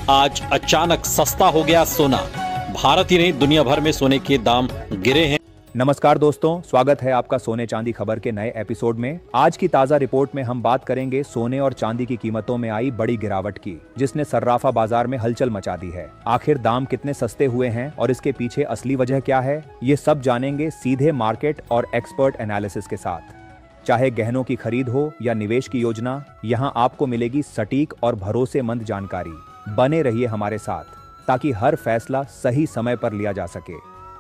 आज अचानक सस्ता हो गया सोना। भारत ही नहीं दुनिया भर में सोने के दाम गिरे हैं। नमस्कार दोस्तों, स्वागत है आपका सोने चांदी खबर के नए एपिसोड में। आज की ताजा रिपोर्ट में हम बात करेंगे सोने और चांदी की कीमतों में आई बड़ी गिरावट की, जिसने सर्राफा बाजार में हलचल मचा दी है। आखिर दाम कितने सस्ते हुए हैं और इसके पीछे असली वजह क्या है, ये सब जानेंगे सीधे मार्केट और एक्सपर्ट एनालिसिस के साथ। चाहे गहनों की खरीद हो या निवेश की योजना, यहाँ आपको मिलेगी सटीक और भरोसेमंद जानकारी। बने रहिए हमारे साथ ताकि हर फैसला सही समय पर लिया जा सके,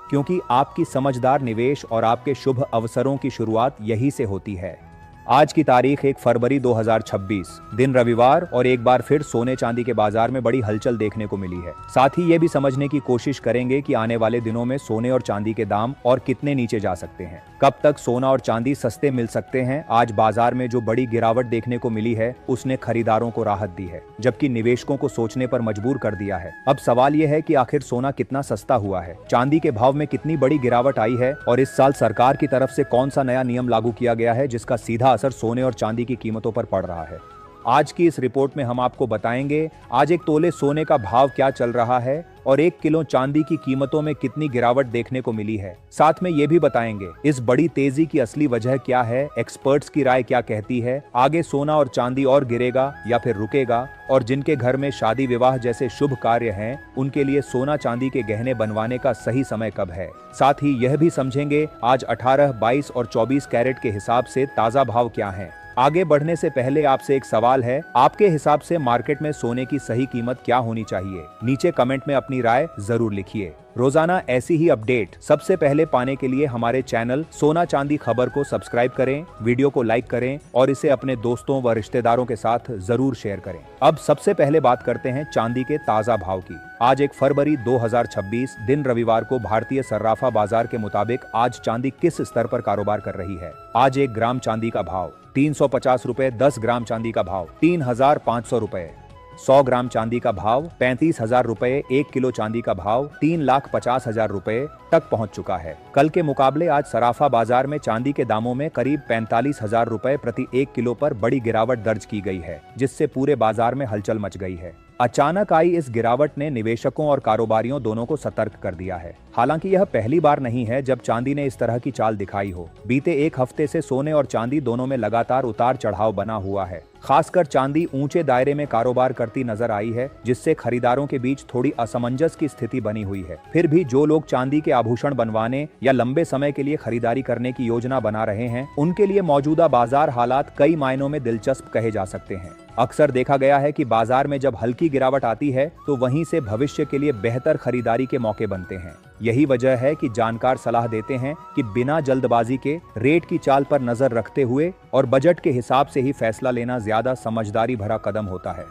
क्योंकि आपकी समझदार निवेश और आपके शुभ अवसरों की शुरुआत यही से होती है। आज की तारीख 1 फरवरी 2026, दिन रविवार, और एक बार फिर सोने चांदी के बाजार में बड़ी हलचल देखने को मिली है। साथ ही ये भी समझने की कोशिश करेंगे कि आने वाले दिनों में सोने और चांदी के दाम और कितने नीचे जा सकते हैं, कब तक सोना और चांदी सस्ते मिल सकते हैं। आज बाजार में जो बड़ी गिरावट देखने को मिली है उसने खरीदारों को राहत दी है, जबकि निवेशकों को सोचने पर मजबूर कर दिया है। अब सवाल यह है कि आखिर सोना कितना सस्ता हुआ है, चांदी के भाव में कितनी बड़ी गिरावट आई है, और इस साल सरकार की तरफ से कौन सा नया नियम लागू किया गया है जिसका सीधा असर सोने और चांदी की कीमतों पर पड़ रहा है। आज की इस रिपोर्ट में हम आपको बताएंगे आज एक तोले सोने का भाव क्या चल रहा है और 1 किलो चांदी की कीमतों में कितनी गिरावट देखने को मिली है। साथ में ये भी बताएंगे इस बड़ी तेजी की असली वजह क्या है, एक्सपर्ट्स की राय क्या कहती है, आगे सोना और चांदी और गिरेगा या फिर रुकेगा, और जिनके घर में शादी विवाह जैसे शुभ कार्य हैं उनके लिए सोना चांदी के गहने बनवाने का सही समय कब है। साथ ही यह भी समझेंगे आज 18, 22 और 24 कैरेट के हिसाब से ताजा भाव क्या है। आगे बढ़ने से पहले आपसे एक सवाल है, आपके हिसाब से मार्केट में सोने की सही कीमत क्या होनी चाहिए? नीचे कमेंट में अपनी राय जरूर लिखिए। रोजाना ऐसी ही अपडेट सबसे पहले पाने के लिए हमारे चैनल सोना चांदी खबर को सब्सक्राइब करें, वीडियो को लाइक करें और इसे अपने दोस्तों व रिश्तेदारों के साथ जरूर शेयर करें। अब सबसे पहले बात करते हैं चांदी के ताजा भाव की। आज 1 फरवरी 2026, दिन रविवार को भारतीय सर्राफा बाजार के मुताबिक आज चांदी किस स्तर पर कारोबार कर रही है। आज 1 ग्राम चांदी का भाव 350 रुपए, 10 ग्राम चांदी का भाव 3500 रुपए, 100 ग्राम चांदी का भाव 35,000 रुपए, 1 किलो चांदी का भाव 3,50,000 रुपए तक पहुंच चुका है। कल के मुकाबले आज सराफा बाजार में चांदी के दामों में करीब 45,000 रुपए प्रति 1 किलो पर बड़ी गिरावट दर्ज की गई है, जिससे पूरे बाजार में हलचल मच गई है। अचानक आई इस गिरावट ने निवेशकों और कारोबारियों दोनों को सतर्क कर दिया है। हालांकि यह पहली बार नहीं है जब चांदी ने इस तरह की चाल दिखाई हो। बीते एक हफ्ते से सोने और चांदी दोनों में लगातार उतार चढ़ाव बना हुआ है। खासकर चांदी ऊंचे दायरे में कारोबार करती नजर आई है, जिससे खरीदारों के बीच थोड़ी असमंजस की स्थिति बनी हुई है। फिर भी जो लोग चांदी के आभूषण बनवाने या लंबे समय के लिए खरीदारी करने की योजना बना रहे हैं, उनके लिए मौजूदा बाजार हालात कई मायनों में दिलचस्प कहे जा सकते हैं। अक्सर देखा गया है कि बाजार में जब हल्की गिरावट आती है तो वहीं से भविष्य के लिए बेहतर खरीदारी के मौके बनते हैं। यही वजह है कि जानकार सलाह देते हैं कि बिना जल्दबाजी के रेट की चाल पर नजर रखते हुए और बजट के हिसाब से ही फैसला लेना ज्यादा समझदारी भरा कदम होता है।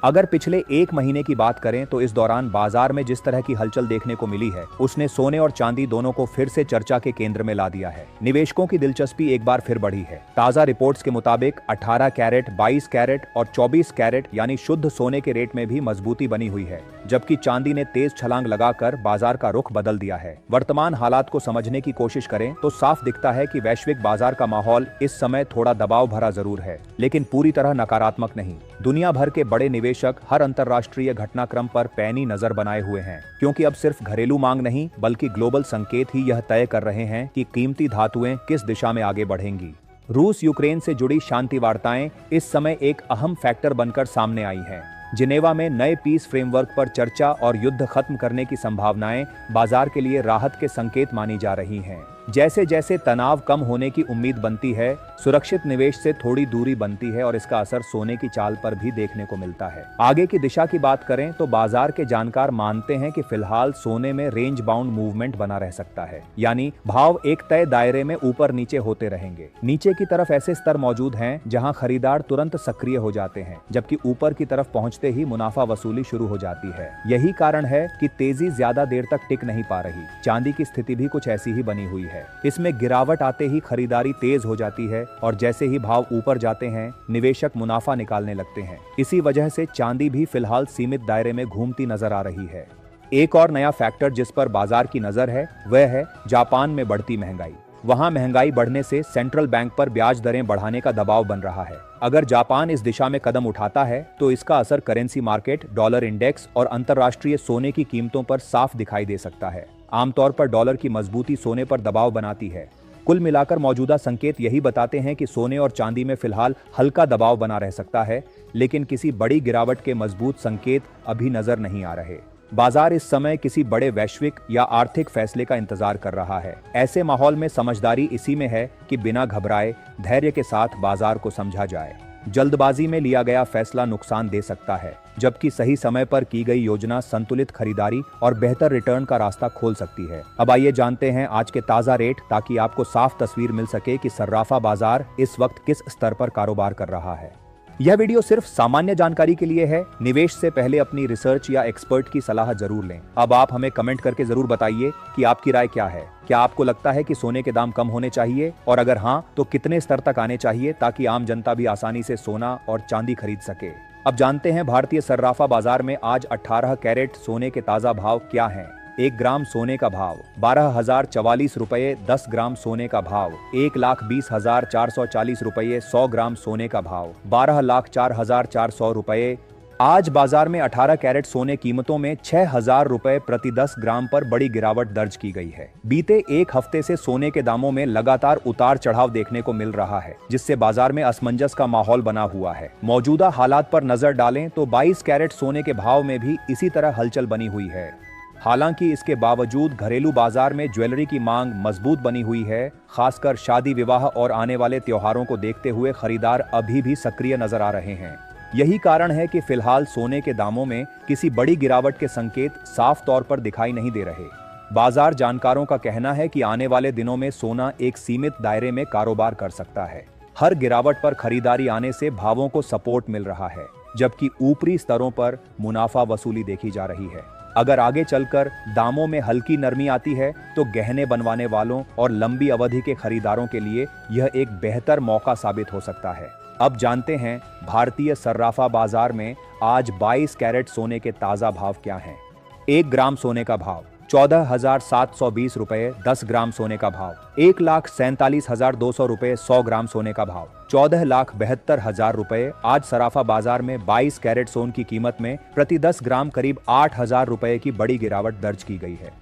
अगर पिछले 1 महीने की बात करें तो इस दौरान बाजार में जिस तरह की हलचल देखने को मिली है उसने सोने और चांदी दोनों को फिर से चर्चा के केंद्र में ला दिया है। निवेशकों की दिलचस्पी एक बार फिर बढ़ी है। ताजा रिपोर्ट्स के मुताबिक 18 कैरेट, 22 कैरेट और 24 कैरेट यानी शुद्ध सोने के रेट में भी मजबूती बनी हुई है, जबकि चांदी ने तेज छलांग लगाकर बाजार का रुख बदल दिया है। वर्तमान हालात को समझने की कोशिश करें तो साफ दिखता है कि वैश्विक बाजार का माहौल इस समय थोड़ा दबाव भरा जरूर है, लेकिन पूरी तरह नकारात्मक नहीं। दुनिया भर के बड़े निवेशक हर अंतर्राष्ट्रीय घटनाक्रम पर पैनी नजर बनाए हुए हैं, क्योंकि अब सिर्फ घरेलू मांग नहीं बल्कि ग्लोबल संकेत ही यह तय कर रहे हैं कि कीमती धातुएं किस दिशा में आगे बढ़ेंगी। रूस यूक्रेन से जुड़ी शांति वार्ताएं इस समय एक अहम फैक्टर बनकर सामने आई हैं। जिनेवा में नए पीस फ्रेमवर्क पर चर्चा और युद्ध खत्म करने की संभावनाएं बाजार के लिए राहत के संकेत मानी जा रही हैं। जैसे जैसे तनाव कम होने की उम्मीद बनती है, सुरक्षित निवेश से थोड़ी दूरी बनती है और इसका असर सोने की चाल पर भी देखने को मिलता है। आगे की दिशा की बात करें तो बाजार के जानकार मानते हैं कि फिलहाल सोने में रेंज बाउंड मूवमेंट बना रह सकता है, यानी भाव एक तय दायरे में ऊपर नीचे होते रहेंगे। नीचे की तरफ ऐसे स्तर मौजूद हैं जहां खरीदार तुरंत सक्रिय हो जाते हैं, जबकि ऊपर की तरफ पहुंचते ही मुनाफा वसूली शुरू हो जाती है। यही कारण है कि तेजी ज्यादा देर तक टिक नहीं पा रही। चांदी की स्थिति भी कुछ ऐसी ही बनी हुई है। इसमें गिरावट आते ही खरीदारी तेज हो जाती है और जैसे ही भाव ऊपर जाते हैं निवेशक मुनाफा निकालने लगते हैं। इसी वजह से चांदी भी फिलहाल सीमित दायरे में घूमती नजर आ रही है। एक और नया फैक्टर जिस पर बाजार की नजर है वह है जापान में बढ़ती महंगाई। वहां महंगाई बढ़ने से सेंट्रल बैंक पर ब्याज दरें बढ़ाने का दबाव बन रहा है। अगर जापान इस दिशा में कदम उठाता है तो इसका असर करेंसी मार्केट, डॉलर इंडेक्स और अंतर्राष्ट्रीय सोने की कीमतों पर साफ दिखाई दे सकता है। आमतौर पर डॉलर की मजबूती सोने पर दबाव बनाती है। कुल मिलाकर मौजूदा संकेत यही बताते हैं कि सोने और चांदी में फिलहाल हल्का दबाव बना रह सकता है, लेकिन किसी बड़ी गिरावट के मजबूत संकेत अभी नजर नहीं आ रहे। बाजार इस समय किसी बड़े वैश्विक या आर्थिक फैसले का इंतजार कर रहा है। ऐसे माहौल में समझदारी इसी में है कि बिना घबराए धैर्य के साथ बाजार को समझा जाए। जल्दबाजी में लिया गया फैसला नुकसान दे सकता है, जबकि सही समय पर की गई योजना संतुलित खरीदारी और बेहतर रिटर्न का रास्ता खोल सकती है। अब आइए जानते हैं आज के ताजा रेट, ताकि आपको साफ तस्वीर मिल सके कि सर्राफा बाजार इस वक्त किस स्तर पर कारोबार कर रहा है। यह वीडियो सिर्फ सामान्य जानकारी के लिए है। निवेश से पहले अपनी रिसर्च या एक्सपर्ट की सलाह जरूर लें। अब आप हमें कमेंट करके जरूर बताइए कि आपकी राय क्या है। क्या आपको लगता है कि सोने के दाम कम होने चाहिए, और अगर हाँ तो कितने स्तर तक आने चाहिए, ताकि आम जनता भी आसानी से सोना और चांदी खरीद सके। अब जानते हैं भारतीय सर्राफा बाजार में आज 18 कैरेट सोने के ताजा भाव क्या हैं। 1 ग्राम सोने का भाव 12,044 रुपये, 10 ग्राम सोने का भाव 1,20,440 रुपये, 100 ग्राम सोने का भाव 12,04,400 रुपये। आज बाजार में 18 कैरेट सोने कीमतों में 6,000 रुपये प्रति 10 ग्राम पर बड़ी गिरावट दर्ज की गई है। बीते एक हफ्ते से सोने के दामों में लगातार उतार चढ़ाव देखने को मिल रहा है, जिससे बाजार में असमंजस का माहौल बना हुआ है। मौजूदा हालात पर नजर डालें तो 22 कैरेट सोने के भाव में भी इसी तरह हलचल बनी हुई है। हालांकि इसके बावजूद घरेलू बाजार में ज्वेलरी की मांग मजबूत बनी हुई है। खासकर शादी विवाह और आने वाले त्योहारों को देखते हुए खरीदार अभी भी सक्रिय नजर आ रहे हैं। यही कारण है कि फिलहाल सोने के दामों में किसी बड़ी गिरावट के संकेत साफ तौर पर दिखाई नहीं दे रहे। बाजार जानकारों का कहना है कि आने वाले दिनों में सोना एक सीमित दायरे में कारोबार कर सकता है। हर गिरावट पर खरीदारी आने से भावों को सपोर्ट मिल रहा है, जबकि ऊपरी स्तरों पर मुनाफा वसूली देखी जा रही है। अगर आगे चलकर दामों में हल्की नरमी आती है तो गहने बनवाने वालों और लंबी अवधि के खरीदारों के लिए यह एक बेहतर मौका साबित हो सकता है। अब जानते हैं भारतीय सर्राफा बाजार में आज 22 कैरेट सोने के ताजा भाव क्या हैं। 1 ग्राम सोने का भाव 14,720 रुपये, 10 ग्राम सोने का भाव 1,47,200 रुपये, 100 ग्राम सोने का भाव 14,72,000 रुपये। आज सराफा बाजार में 22 कैरेट सोन की कीमत में प्रति 10 ग्राम करीब 8,000 रुपये की बड़ी गिरावट दर्ज की गई है।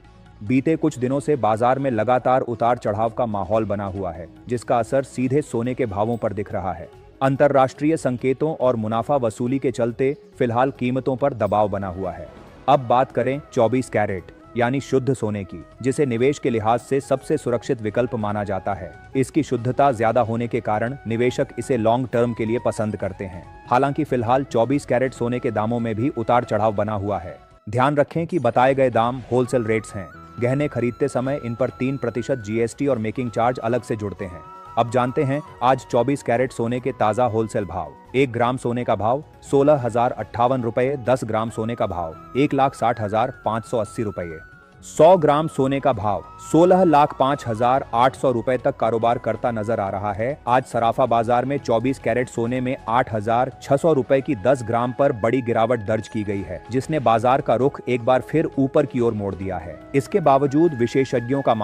बीते कुछ दिनों से बाजार में लगातार उतार चढ़ाव का माहौल बना हुआ है, जिसका असर सीधे सोने के भावों पर दिख रहा है। अंतर्राष्ट्रीय संकेतों और मुनाफा वसूली के चलते फिलहाल कीमतों पर दबाव बना हुआ है। अब बात करें 24 कैरेट यानी शुद्ध सोने की, जिसे निवेश के लिहाज से सबसे सुरक्षित विकल्प माना जाता है। इसकी शुद्धता ज्यादा होने के कारण निवेशक इसे लॉन्ग टर्म के लिए पसंद करते हैं। हालांकि फिलहाल 24 कैरेट सोने के दामों में भी उतार चढ़ाव बना हुआ है। ध्यान रखें कि बताए गए दाम होलसेल रेट्स हैं। गहने खरीदते समय इन पर 3% जीएसटी और मेकिंग चार्ज अलग से जुड़ते हैं। अब जानते हैं आज 24 कैरेट सोने के ताजा होलसेल भाव। 1 ग्राम सोने का भाव 16,058 रुपये, 10 ग्राम सोने का भाव 1,60,580 रुपये, 100 ग्राम सोने का भाव 16,05,800 रुपए तक कारोबार करता नजर आ रहा है। आज सराफा बाजार में 24 कैरेट सोने में 8,600 रुपए की 10 ग्राम पर बड़ी गिरावट दर्ज की गई है, जिसने बाजार का रुख एक बार फिर ऊपर की ओर मोड़ दिया है। इसके बावजूद विशेषज्ञों का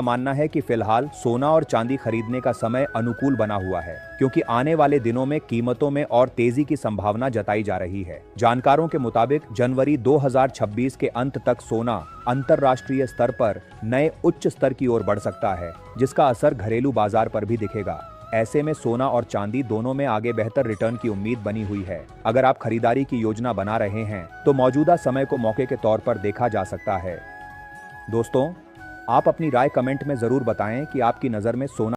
मानना है कि फिलहाल सोना और चांदी खरीदने का समय अनुकूल बना हुआ है, क्योंकि आने वाले दिनों में कीमतों में और तेजी की संभावना जताई जा रही है। जानकारों के मुताबिक जनवरी 2026 के अंत तक सोना अंतर्राष्ट्रीय स्तर पर नए उच्च स्तर की ओर बढ़ सकता है, जिसका असर घरेलू बाजार पर भी दिखेगा। ऐसे में सोना और चांदी दोनों में आगे बेहतर रिटर्न की उम्मीद बनी हुई है। अगर आप खरीदारी की योजना बना रहे हैं तो मौजूदा समय को मौके के तौर पर देखा जा सकता है। दोस्तों, आप अपनी राय कमेंट में जरूर बताएं कि आपकी नज़र में सोना